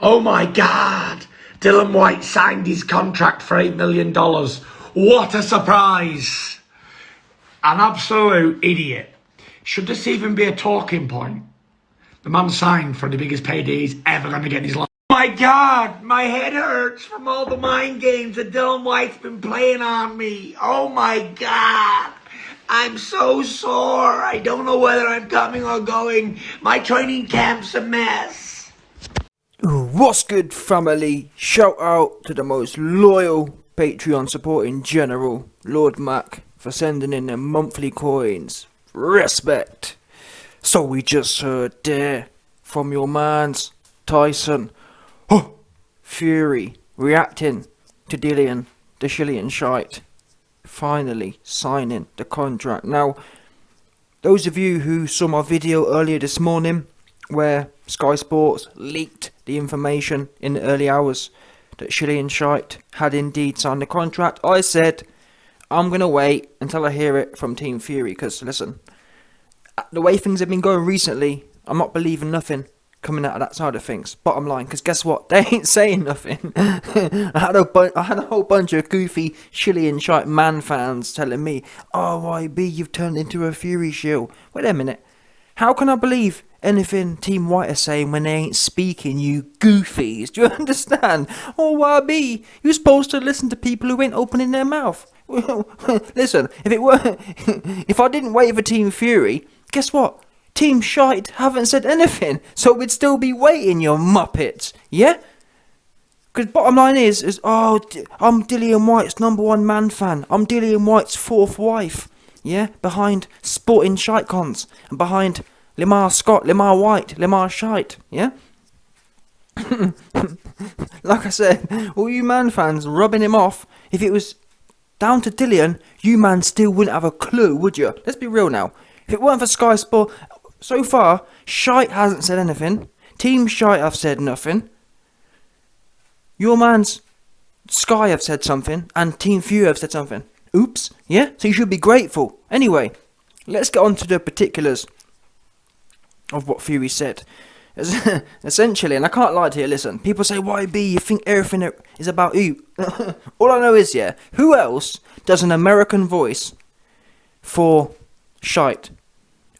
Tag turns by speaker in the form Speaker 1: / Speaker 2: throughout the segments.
Speaker 1: Oh my God! Dillian Whyte signed his contract for $8 million. What a surprise! An absolute idiot. Should this even be a talking point? The man signed for the biggest payday he's ever going to get in his life. Oh my God, my head hurts from all the mind games that Dillian Whyte's been playing on me. Oh my God. I'm so sore. I don't know whether I'm coming or going. My training camp's a mess.
Speaker 2: What's good, family? Shout out to the most loyal Patreon supporting general, Lord Mac, for sending in their monthly coins. Respect. So we just heard there from your mans, Tyson. Oh, Fury reacting to Dillian, the Chilean shite, finally signing the contract. Now, those of you who saw my video earlier this morning where Sky Sports leaked the information in the early hours that Chilean shite had indeed signed the contract, I said I'm going to wait until I hear it from Team Fury, because listen, the way things have been going recently, I'm not believing nothing coming out of that side of things. Bottom line, because guess what? They ain't saying nothing. I had a whole bunch of goofy Chilean shite man fans telling me, "Oh, YB, you've turned into a Fury shield." Wait a minute. How can I believe anything Team White are saying when they ain't speaking, you goofies? Do you understand? Oh, YB, you're supposed to listen to people who ain't opening their mouth. Listen, if I didn't wait for Team Fury, guess what? Team Shite haven't said anything, so we'd still be waiting, you muppets, yeah? Because bottom line is, I'm Dillian Whyte's #1 man fan. I'm Dillian Whyte's 4th wife, yeah? Behind Sporting Shite Cons, and behind Lamar Scott, Lamar White, Lamar Shite, yeah? Like I said, all you man fans rubbing him off, if it was down to Dillian, you man still wouldn't have a clue, would you? Let's be real now. If it weren't for Sky Sport, so far, Shite hasn't said anything. Team Shite have said nothing. Your man's Sky have said something, and Team Fury have said something. Oops, yeah? So you should be grateful. Anyway, let's get on to the particulars of what Fury said. Essentially, and I can't lie to you, listen, people say, YB, you think everything is about you. All I know is, yeah, who else does an American voice for Shite?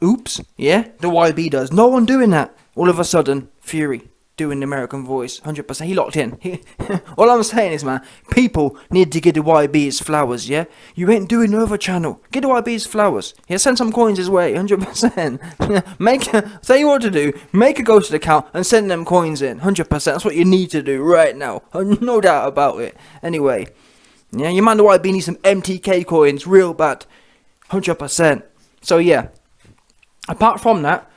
Speaker 2: Oops, yeah, the YB does. No one doing that. All of a sudden, Fury doing the American voice, 100%. He locked in. All I'm saying is, man, people need to give the YB his flowers, yeah? You ain't doing no other channel. Give the YB his flowers. Yeah, send some coins his way, 100%. Tell you what to do. Make a ghost account and send them coins in, 100%. That's what you need to do right now. No doubt about it. Anyway, yeah, your man the YB needs some MTK coins real bad, 100%. So, yeah. Apart from that,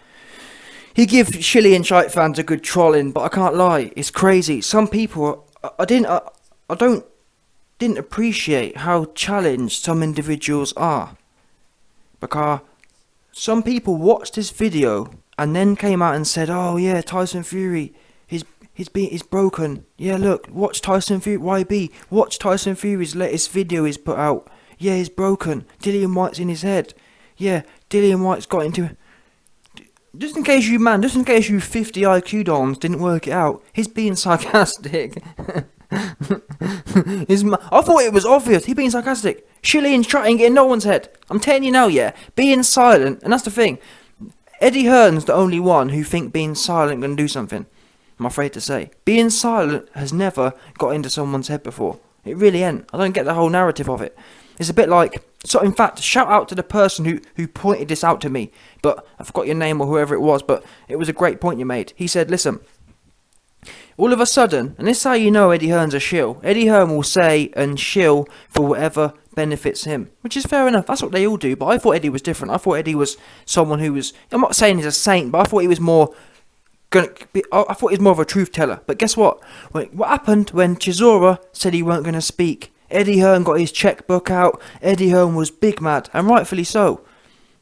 Speaker 2: he give Chilean shite fans a good trolling, but I can't lie, it's crazy. Some people, I didn't appreciate how challenged some individuals are, because some people watched this video and then came out and said, "Oh yeah, Tyson Fury, he's broken. Yeah, look, watch Tyson Fury, YB, watch Tyson Fury's latest video he's put out. Yeah, he's broken. Dillian Whyte's in his head. Yeah, Dillian Whyte's got into..." Just in case you 50 IQ dons didn't work it out, he's being sarcastic. I thought it was obvious, he's being sarcastic. Chilean's trying to get in no one's head. I'm telling you now, yeah, being silent, and that's the thing. Eddie Hearn's the only one who think being silent can do something. I'm afraid to say. Being silent has never got into someone's head before. It really ain't. I don't get the whole narrative of it. It's a bit like, so in fact, shout out to the person who pointed this out to me, but I forgot your name or whoever it was, but it was a great point you made. He said, listen, all of a sudden, and this is how you know Eddie Hearn's a shill, Eddie Hearn will say and shill for whatever benefits him, which is fair enough, that's what they all do, but I thought Eddie was different. I thought Eddie was someone who was, I'm not saying he's a saint, but I thought he was more I thought he was more of a truth teller. But guess what? What happened when Chisora said he weren't going to speak? Eddie Hearn got his checkbook out. Eddie Hearn was big mad, and rightfully so.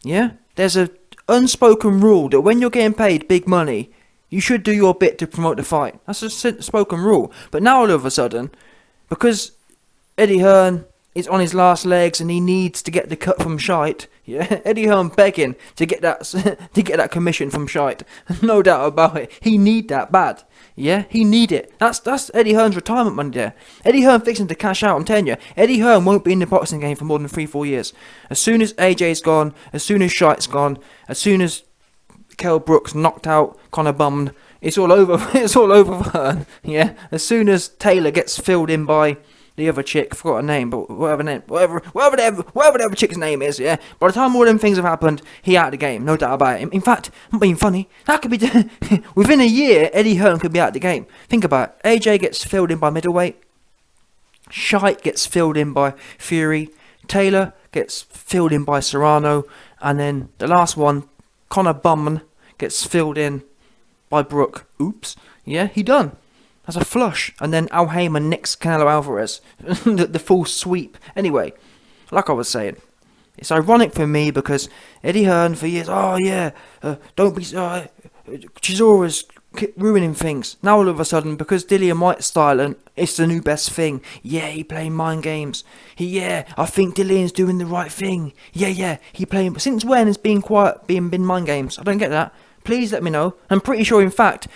Speaker 2: Yeah? There's an unspoken rule that when you're getting paid big money, you should do your bit to promote the fight. That's a spoken rule. But now all of a sudden, because Eddie Hearn is on his last legs and he needs to get the cut from Shite. Yeah, Eddie Hearn begging to get that to get that commission from Shite. No doubt about it. He need that bad. Yeah, he need it. That's Eddie Hearn's retirement money there. Eddie Hearn fixing to cash out. I'm telling you, Eddie Hearn won't be in the boxing game for more than 3-4 years. As soon as AJ's gone, as soon as Shite's gone, as soon as Kell Brooks knocked out Connor Bummed, it's all over. It's all over for Hearn. Yeah, as soon as Taylor gets filled in by the other chick, forgot her name, but whatever the other chick's name is, yeah. By the time all them things have happened, he out of the game, no doubt about it. In fact, I'm being funny. That could be within a year. Eddie Hearn could be out of the game. Think about it. AJ gets filled in by middleweight. Shite gets filled in by Fury. Taylor gets filled in by Serrano, and then the last one, Connor Bumman, gets filled in by Brook. Oops. Yeah, he done. That's a flush. And then Al Heyman nicks Canelo Alvarez. the full sweep. Anyway, like I was saying, it's ironic for me because Eddie Hearn for years, don't be... Chisora's ruining things. Now all of a sudden, because Dillian Whyte's silent, it's the new best thing. Yeah, he playing mind games. I think Dillian's doing the right thing. Yeah, he playing... Since when has being quiet been mind games? I don't get that. Please let me know. I'm pretty sure, in fact,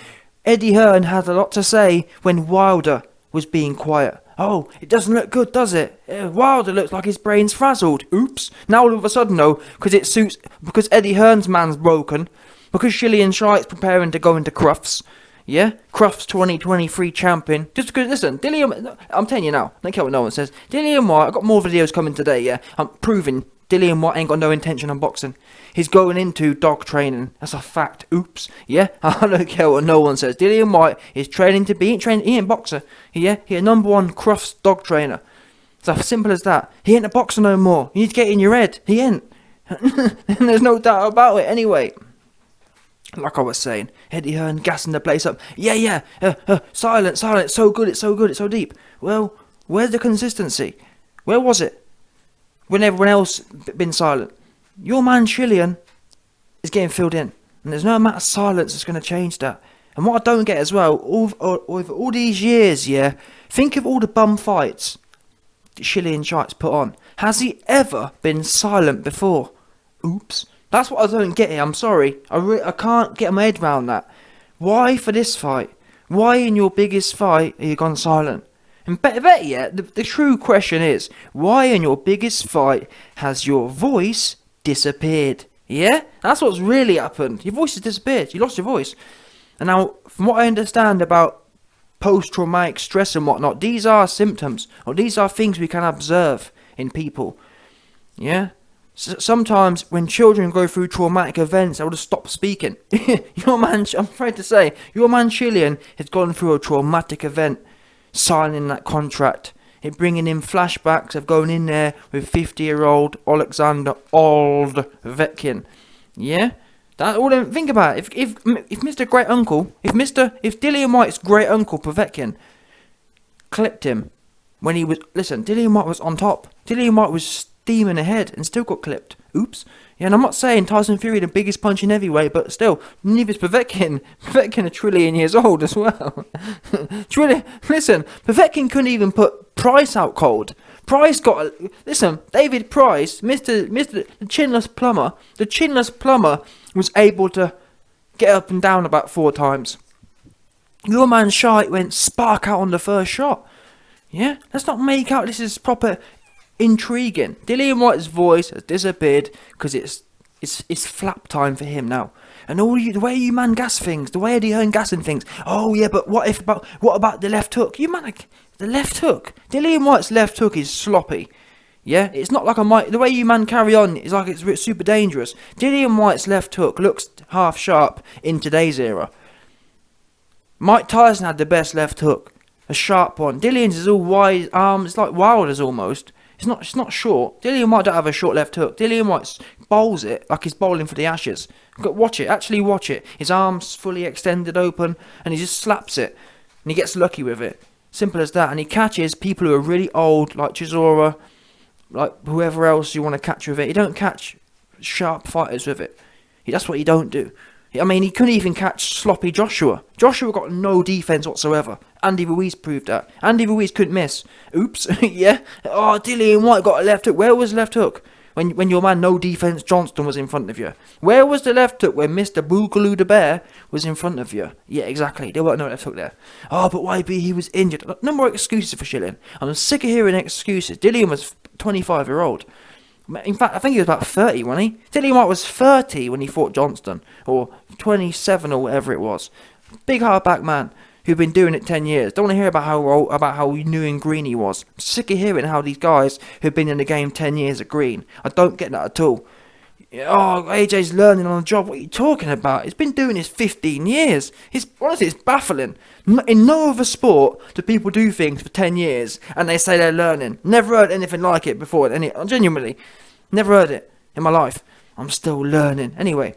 Speaker 2: Eddie Hearn had a lot to say when Wilder was being quiet. Oh, it doesn't look good, does it? Wilder looks like his brain's frazzled. Oops. Now all of a sudden, though, because Eddie Hearn's man's broken, because Dillian Shite's preparing to go into Crufts, yeah? Crufts 2023 champion. Just because, listen, Dillian, I'm telling you now, don't care what no one says. Dillian Whyte, I've got more videos coming today, yeah? I'm proving Dillian Whyte ain't got no intention on boxing. He's going into dog training. That's a fact. Oops. Yeah? I don't care what no one says. Dillian Whyte is training to be... He ain't boxer. Yeah? He a #1 Crufts dog trainer. It's as simple as that. He ain't a boxer no more. You need to get it in your head. He ain't. And there's no doubt about it. Anyway, like I was saying, Eddie Hearn gassing the place up. Silent. It's so good. It's so deep. Well, where's the consistency? Where was it when everyone else been silent? Your man Dillian is getting filled in, and there's no amount of silence that's going to change that. And what I don't get as well, over all these years, yeah, think of all the bum fights that Dillian Shite's put on. Has he ever been silent before? Oops. That's what I don't get here. I'm sorry. I can't get my head around that. Why for this fight? Why in your biggest fight are you gone silent? And better yet, the true question is, why in your biggest fight has your voice disappeared? Yeah? That's what's really happened. Your voice has disappeared. You lost your voice. And now, from what I understand about post-traumatic stress and whatnot, these are symptoms, or these are things we can observe in people. Yeah? Sometimes when children go through traumatic events, they'll just stop speaking. I'm afraid to say, your man Dillian has gone through a traumatic event, signing that contract. It bringing in flashbacks of going in there with 50-year-old Alexander Oldvetkin. Yeah? Think about it. If Mr. Great Uncle, if Dillian Whyte's great uncle Povetkin clipped him when he was... Listen, Dillian Whyte was on top. Dillian Whyte was steaming ahead and still got clipped. Oops. Yeah, and I'm not saying Tyson Fury the biggest punch in heavyweight, but still, neither is Povetkin. Povetkin a trillion years old as well. Listen, Povetkin couldn't even put Price out cold. Price got... Listen, David Price, Mr. the Chinless Plumber, the Chinless Plumber was able to get up and down about 4 times. Your man Shite went spark out on the first shot. Yeah? Let's not make out this is proper intriguing. Dillian Whyte's voice has disappeared because it's flap time for him now. And the way you man gas things, the way Eddie Hearn gassing things. Oh yeah, but what about the left hook? You man, the left hook. Dillian Whyte's left hook is sloppy. Yeah, it's not like the way you man carry on is like it's super dangerous. Dillian Whyte's left hook looks half sharp in today's era. Mike Tyson had the best left hook, a sharp one. Dillian's is all wide arms, it's like Wilder's almost. It's not short. Dillian Whyte don't have a short left hook. Dillian Whyte bowls it like he's bowling for the Ashes. Watch it. Actually watch it. His arms fully extended open, and he just slaps it, and he gets lucky with it. Simple as that. And he catches people who are really old, like Chisora, like whoever else you want to catch with it. You don't catch sharp fighters with it. That's what you don't do. I mean, he couldn't even catch sloppy Joshua. Joshua got no defence whatsoever. Andy Ruiz proved that. Andy Ruiz couldn't miss. Oops, yeah. Oh, Dillian Whyte got a left hook. Where was the left hook? When your man, no defence, Johnston was in front of you. Where was the left hook when Mr. Boogaloo the Bear was in front of you? Yeah, exactly. There weren't no left hook there. Oh, but YB, he was injured. No more excuses for Schilling. I'm sick of hearing excuses. Dillian was 25-year-old. In fact, I think he was about 30, wasn't he? Dillian Whyte was 30 when he fought Johnston, or 27 or whatever it was. Big hardback man who'd been doing it 10 years. Don't want to hear about how new and green he was. I'm sick of hearing how these guys who've been in the game 10 years are green. I don't get that at all. Oh, AJ's learning on the job. What are you talking about? He's been doing this 15 years. Honestly, it's baffling. In no other sport do people do things for 10 years and they say they're learning. Never heard anything like it before. Genuinely, never heard it in my life. I'm still learning. Anyway,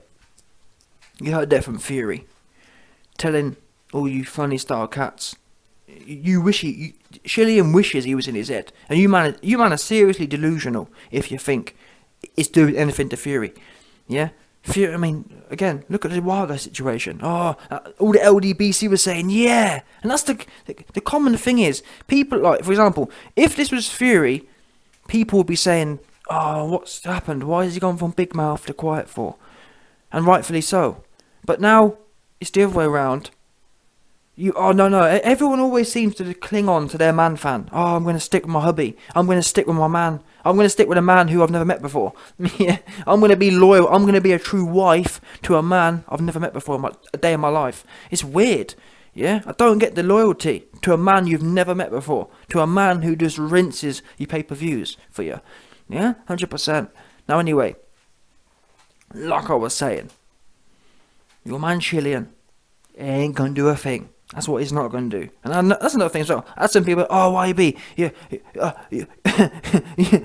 Speaker 2: you heard that from Fury. Telling all you funny style cats, Schilling wishes he was in his head. And you man are seriously delusional if you think it's doing anything to Fury. Yeah? Fury, I mean, again, look at the Wilder situation. Oh, all the LDBC was saying, yeah. And that's the common thing is, people, like, for example, if this was Fury, people would be saying, oh, what's happened? Why has he gone from big mouth to quiet for? And rightfully so. But now, it's the other way around. No. Everyone always seems to cling on to their man fan. Oh, I'm going to stick with my hubby. I'm going to stick with my man. I'm going to stick with a man who I've never met before. Yeah, I'm going to be loyal. I'm going to be a true wife to a man I've never met before a day in my life. It's weird. Yeah, I don't get the loyalty to a man you've never met before. To a man who just rinses your pay-per-views for you. Yeah, 100%. Now anyway, like I was saying, your man Schilling ain't going to do a thing. That's what he's not going to do. And that's another thing as well. That's some people, oh, YB,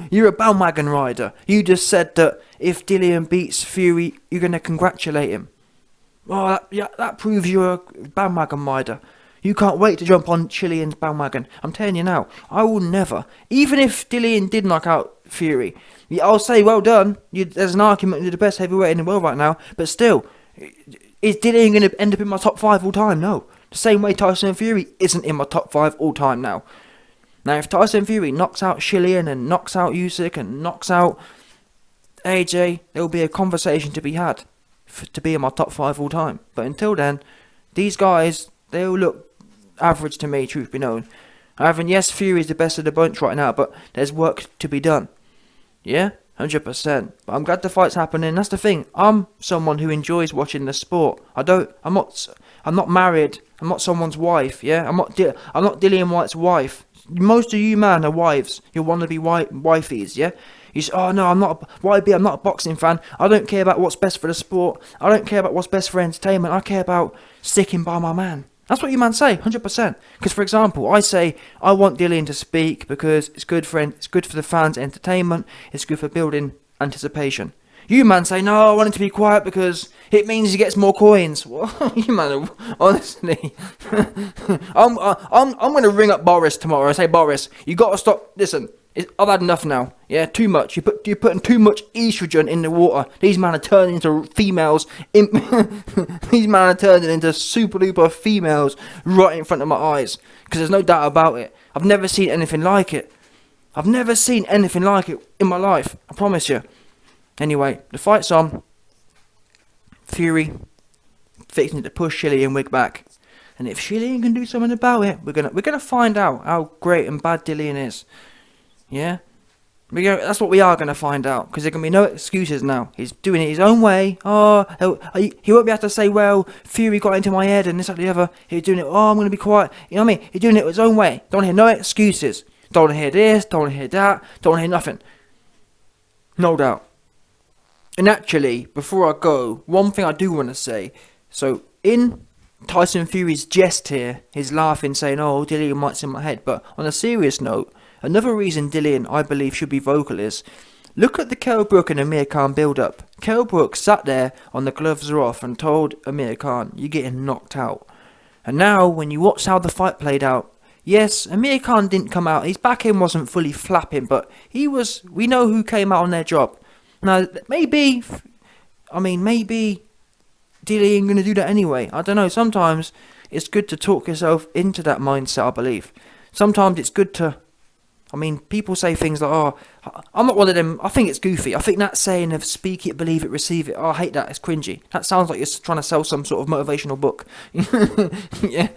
Speaker 2: you're a bandwagon rider. You just said that if Dillian beats Fury, you're going to congratulate him. Oh, that proves you're a bandwagon rider. You can't wait to jump on Schilling's bandwagon. I'm telling you now, I will never. Even if Dillian did knock out Fury, I'll say, well done. There's an argument you're the best heavyweight in the world right now. But still, is Dillian going to end up in my top 5 all time? No. The same way Tyson Fury isn't in my top 5 all time now. Now, if Tyson Fury knocks out Schilling and knocks out Usyk and knocks out AJ, there will be a conversation to be had to be in my top 5 all time. But until then, these guys, they all look average to me, truth be known. Yes, Fury is the best of the bunch right now, but there's work to be done. Yeah? 100%. But I'm glad the fight's happening. That's the thing. I'm someone who enjoys watching the sport. I'm not married. I'm not someone's wife. Yeah, I'm not Dillian Whyte's wife. Most of you man are wives. You want to be wifeys. Yeah. You say, oh no, I'm not I'm not a boxing fan. I don't care about what's best for the sport. I don't care about what's best for entertainment. I care about sticking by my man. That's what you man say, 100%. Because, for example, I say I want Dillian to speak because it's good for the fans' entertainment. It's good for building anticipation. You man say no, I want him to be quiet because it means he gets more coins. Well, you man, honestly, I'm going to ring up Boris tomorrow and say, Boris, you got to stop. Listen, I've had enough now. Yeah, too much. You're putting too much estrogen in the water. These men are turning into females. These men are turning into super duper females right in front of my eyes. Because there's no doubt about it. I've never seen anything like it. I've never seen anything like it in my life. I promise you. Anyway, the fight's on. Fury fixing to push Schilling Wig back. And if Schilling can do something about it, we're gonna find out how great and bad Dillian is. Yeah? That's what we are going to find out. Because there can be no excuses now. He's doing it his own way. Oh, he won't be able to say, well, Fury got into my head and this, that, the other. He's doing it, oh, I'm going to be quiet. You know what I mean? He's doing it his own way. Don't hear no excuses. Don't want to hear this. Don't want to hear that. Don't want to hear nothing. No doubt. And actually, before I go, one thing I do want to say. So, in Tyson Fury's jest here, he's laughing, saying, oh, Dillian Whyte's in my head. But on a serious note, another reason Dillian, I believe, should be vocal is, look at the Kell Brook and Amir Khan build-up. Kell Brook sat there on the gloves are off and told Amir Khan, you're getting knocked out. And now, when you watch how the fight played out, yes, Amir Khan didn't come out, his back end wasn't fully flapping, but we know who came out on their job. Now, maybe Dillian going to do that anyway? I don't know. Sometimes it's good to talk yourself into that mindset, I believe. Sometimes it's good to... I mean, people say things like, oh, I'm not one of them. I think it's goofy. I think that saying of speak it, believe it, receive it. Oh, I hate that. It's cringy. That sounds like you're trying to sell some sort of motivational book. Yeah.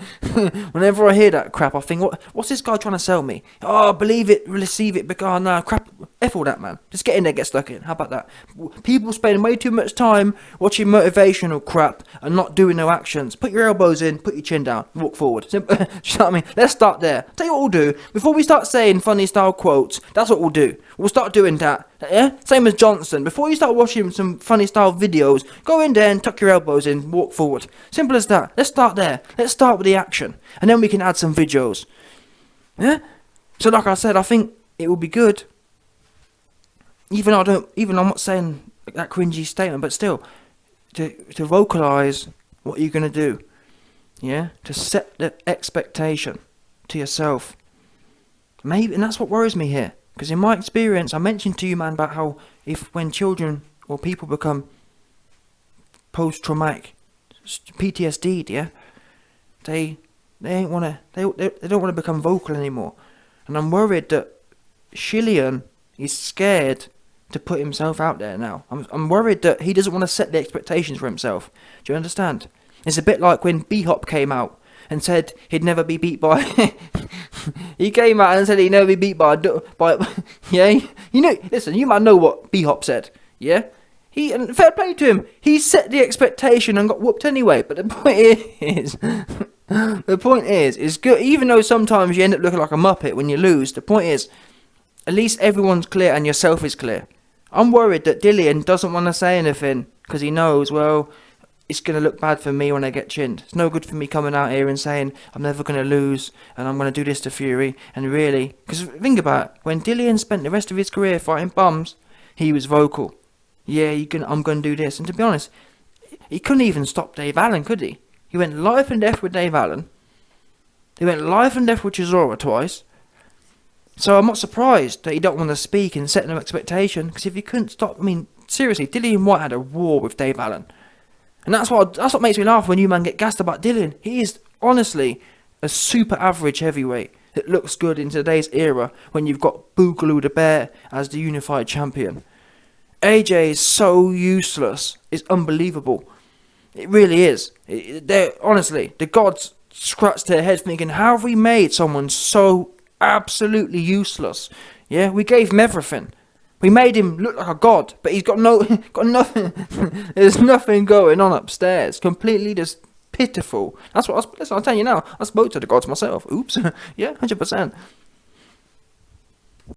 Speaker 2: Whenever I hear that crap, I think, what's this guy trying to sell me? Oh, believe it, receive it. But, oh, no, crap. F all that, man. Just get in there, get stuck in. How about that? People spend way too much time watching motivational crap and not doing no actions. Put your elbows in, put your chin down, walk forward. Simple. Do you know what I mean? Let's start there. Tell you what we'll do. Before we start saying funny style quotes, that's what we'll do. We'll start doing that. Yeah? Same as Johnson. Before you start watching some funny style videos, go in there and tuck your elbows in, walk forward. Simple as that. Let's start there. Let's start with the action. And then we can add some videos. Yeah? So like I said, I think it will be good. I'm not saying that cringy statement, but still, to vocalise what you're going to do. Yeah? To set the expectation to yourself. Maybe, and that's what worries me here. Because in my experience, I mentioned to you, man, about how when children or people become post-traumatic PTSD, yeah, they don't want to become vocal anymore. And I'm worried that Shillian is scared to put himself out there now. I'm worried that he doesn't want to set the expectations for himself. Do you understand? It's a bit like when B-Hop came out and said he'd never be beat by... He came out and said he'd never be beat by... Yeah? You know, listen, you might know what B-Hop said. Yeah? And fair play to him. He set the expectation and got whooped anyway. But the point is... the point is good. Even though sometimes you end up looking like a muppet when you lose, the point is, at least everyone's clear and yourself is clear. I'm worried that Dillian doesn't want to say anything because he knows, well, it's going to look bad for me when I get chinned. It's no good for me coming out here and saying I'm never going to lose and I'm going to do this to Fury. And really, because think about it, when Dillian spent the rest of his career fighting bums, he was vocal. Yeah, I'm going to do this. And to be honest, he couldn't even stop Dave Allen, could he? He went life and death with Dave Allen. He went life and death with Chisora twice. So I'm not surprised that he don't want to speak and set no expectation, because if he couldn't stop, I mean, seriously, Dillian Whyte had a war with Dave Allen. And that's what makes me laugh when you man get gassed about Dillian. He is honestly a super average heavyweight that looks good in today's era when you've got Boogaloo the Bear as the unified champion. AJ is so useless. It's unbelievable. It really is. Honestly, the gods scratch their heads thinking, how have we made someone so absolutely useless? Yeah, we gave him everything. We made him look like a god, but he's got nothing. There's nothing going on upstairs. Completely just pitiful. That's what listen, I'll tell you now. I spoke to the gods myself. Oops. Yeah, 100%.